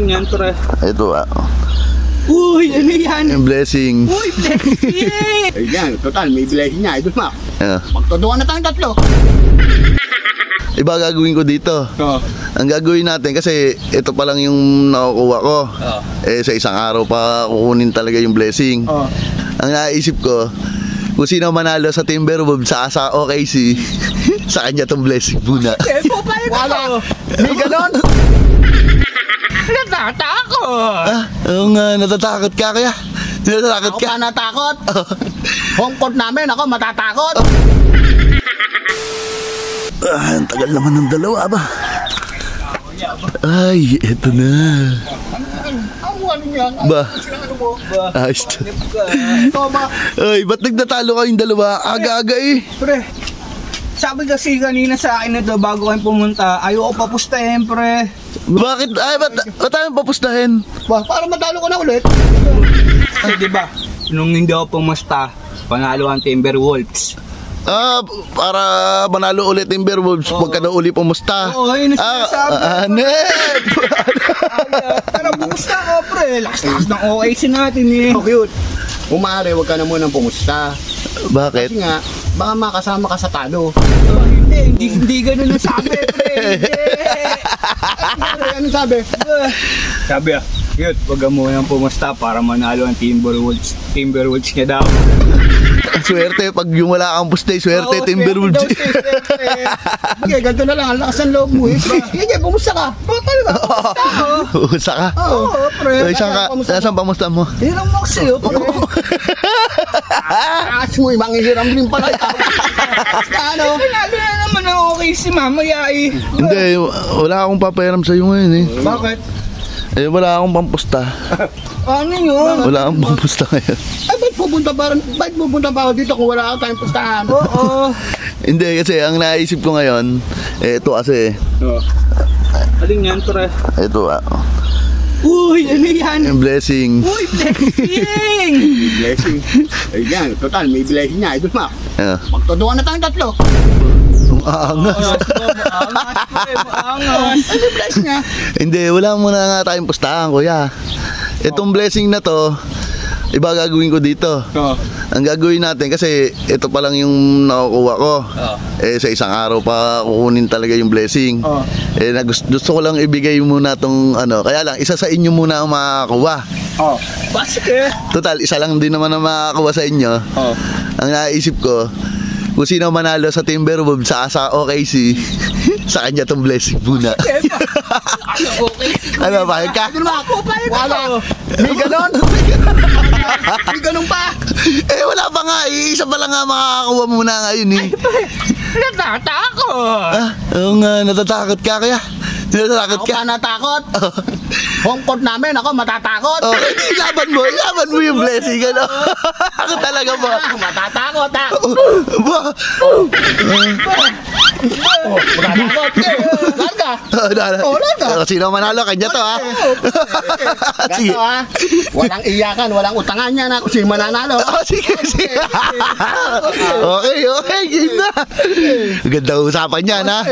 Yan, pre. Ito Uy, ano yan? yung blessing. Uy, blessing! Ayan, total, may blessing niya. Idol Mac. Magtuduan na tayong tatlo. Iba gagawin ko dito. Ang gagawin natin, kasi ito pa lang yung nakukuha ko. Sa isang araw pa kukunin talaga yung blessing. Ang naisip ko, kung sino manalo sa Timberwolves sa OKC, sa kanya tong blessing muna. Wala. May ganon. Natatakot! Oo nga, natatakot ka kaya? Natatakot Ako ka? pa natakot. Home court namin, ako matatakot. Ang tagal naman ng dalawa ba? Ay, eto na. Ano yan? Ba? Ano mo? Ayos. Ito ba? Ay, ba't nagtatalo kayong dalawa? Aga-aga eh. Pre, sabi kasi kanina sa akin na daw bago kayo pumunta, ayoko papustahin, pre. Bakit? Ay, ba't tayo papustahin? Ba, para matalo ko na ulit. Kasi diba, nung hindi ako pumusta, panalo ang Timberwolves. Para manalo ulit Timberwolves, huwag ka na uli pumusta. Oo, yun ang sinasabi. Anep! Tara, pumusta ka, pre. Lakas-lakas ng OAC natin eh. Oh, cute. Umari, huwag ka na munang pumusta. Bakit? Kasi nga, baka makasama ka sa talo. Hindi ganun ang sabi, pre. Ano sabi? Sabi cute, wag ka munang pumusta para manalo ang Timberwolves. Timberwolves niya daw. Swerte, pag yung wala kang pusta, swerte, Timberwolves. Okay, ganito na lang, ang lakas ng loob mo eh. Sige, pumusta ka. Oo, talaga. Pusta ka? Oo, pre. Saan pamusta mo? Hirang mo kasi yun, pre. Aas mo eh, manghihiram din pala. Ano? Panalo na naman ang okay si mamaya eh. Hindi, wala akong papairam sa'yo ngayon eh. Bakit? Wala akong pampusta. Ano yun? Wala akong pampusta ngayon. Ay, ba't pupunta pa ako dito kung wala akong tayong pustahan? Oo. Hindi, kasi ang naisip ko ngayon, ito kasi. Alin yan, pre? Ito Uy, ano yan? yung blessing. Uy, blessing! Blessing. Ayan, total, may blessing niya. Idol Mac. Magtuduan na tayong tatlo. Angas. Maangas. Ano blessing niya? Hindi, wala muna nga tayong pustahan, kuya. Itong blessing na to, iba gagawin ko dito. Ang gagawin natin, kasi ito pa lang yung nakukuha ko. Sa isang araw pa kukunin talaga yung blessing. Gusto ko lang ibigay muna tong kaya lang, isa sa inyo muna ang makakakuha. Basike. Total, isa lang din naman ang makakakuha sa inyo. Ang naisip ko, kung sino manalo sa Timberwolves sa OKC, sa kanya tong blessing muna. Okay. Ano, bakit ka? Wala. May ganon. May ganon pa. Wala pa nga. Isa pa lang nga makakakuha muna ngayon eh. Natatakot. Oo nga, natatakot ka kaya? Natatakot Ako ka? pa natakot. Home court namin, ako matatakot. Ilaban mo yung blessing, ano? Ako talaga ba? Matatakot ha. Matatakot. Larga. Sino manalo, kanya to ha? Sige. Ganto ha. Walang iyakan, walang utangan yan ha. Kung sino mananalo. Sige. Okay, yun na. Ganda usapan yan ha.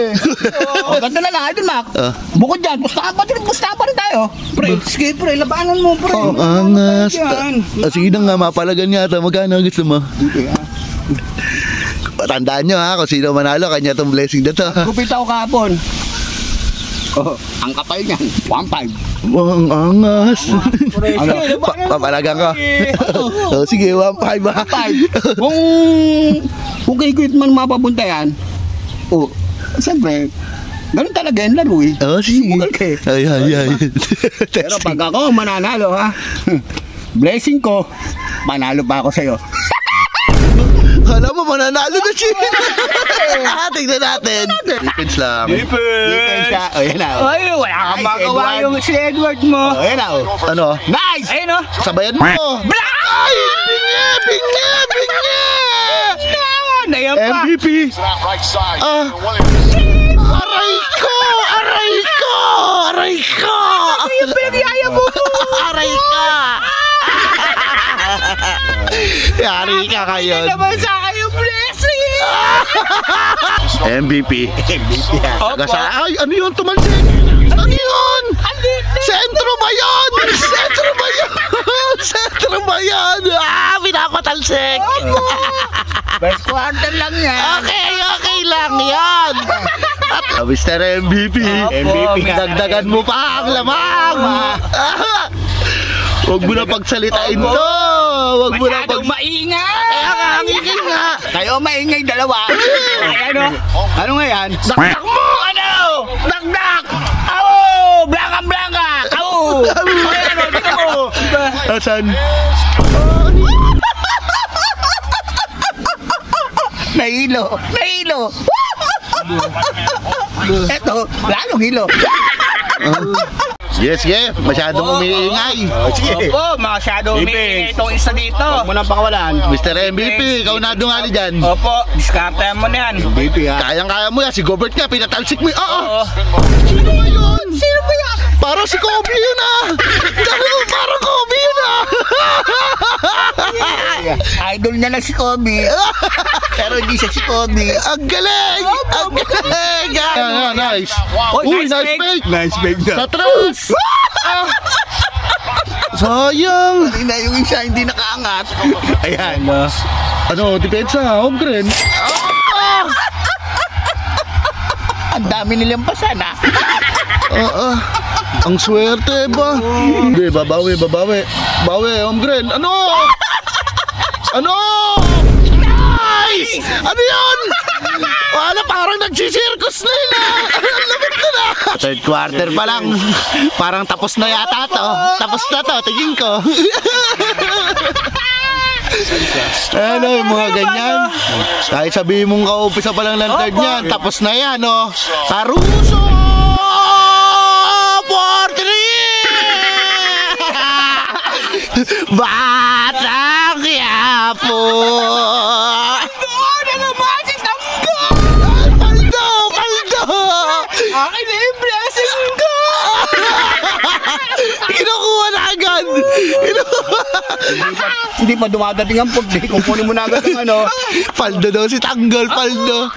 Ganto na lang, Idol Mac. Bukod dyan, pustahan pa rin tayo. Pre, sige pre, labanan mo pre. Angas. Sige na nga, mapalagan yata. Magkano gusto mo? Tandaan nyo ha, kung sino manalo, kanya tong blessing na to. Gupit ako kahapon. Ang kapal niyan, 1.5. Ang angas. Papalagan ko. Sige, 1.5 ha. 1.5. Kung kikit man mapapunta yan, siyempre, ganun talaga yung laro eh. Sige. Ay. Pero pag ako mananalo ha, blessing ko, manalo pa ako sa'yo. Kala mo mananalo na siya. Tingnan natin. Defense lang. Defense ka. Yan na. Ay, wala kang magawa yung si Edward mo. Yan na. Ano? Nice! Ayun o. Sabayan mo. Ay! Bingi! Ayan pa. MVP. Aray ko! Yung pinag-iaya mo. Aray ka! Yari ka kayo. Hindi naman sa akin yung blessing. MVP. MVP ha. Ay, ano yun? Tumalsik. Ano yun? Sentro ba yun? Sentro ba yun? Sentro ba yun? Ah, pinapatalsik. First quarter lang yan. Okay lang yan. At Mr. MVP, dagdagan mo pa ang lamang. Huwag mo na pagsalitain to. Huwag mo na maingay. Kaya nga, ang ingay nga. Kayo maingay dalawa. Ay, ano? Ano nga yan? Dakdak mo! Ano? Dakdak! Awo! Blanka! Awo! Ay, ano? Dito mo! Asan? Nahilo! Eto, lalong hilo. Yes, masyadong umiingay. Opo, masyado umiingay itong isa dito. Huwag mo nang pakawalan. Mr. MVP, ikaw na dungali dyan. Opo, diskartehan mo na yan. MVP ha. Kayang-kaya mo yan, si Gobert nga, pinatalsik mo yun. Oo. Sino ba yun? Parang si Kobe yun ah. Parang Kobe yun ah. Idol niya lang si Kobe. Pero hindi siya si Kobe. Ang galing! Ang galing! Nice. Uy, nice fake. Nice bag na. Sa truss! Sayang! Hindi na yung isa hindi nakaangat. Ayan. Ano, depensa, home green. Ang dami nilang pasana. Ang swerte ba? Hindi, babawi. Bawi, home green. Ano? Nice! Ano yun? Wala, parang nagsisirkus na yun ah. Lamit na na. Third quarter pa lang. Parang tapos na yata to. Tapos na to, tingin ko. Ano, yung mga ganyan. Kahit sabihin mong kaumpisa pa lang ng third niyan, tapos na yan, no? Caruso! For 3! Batang Quiapo! Akin na yung blessing ko! Kinukuha na agad! Hindi pa dumadating ang pagdi. Kukunin mo na agad ang ano. Paldo daw si Tanggol, paldo.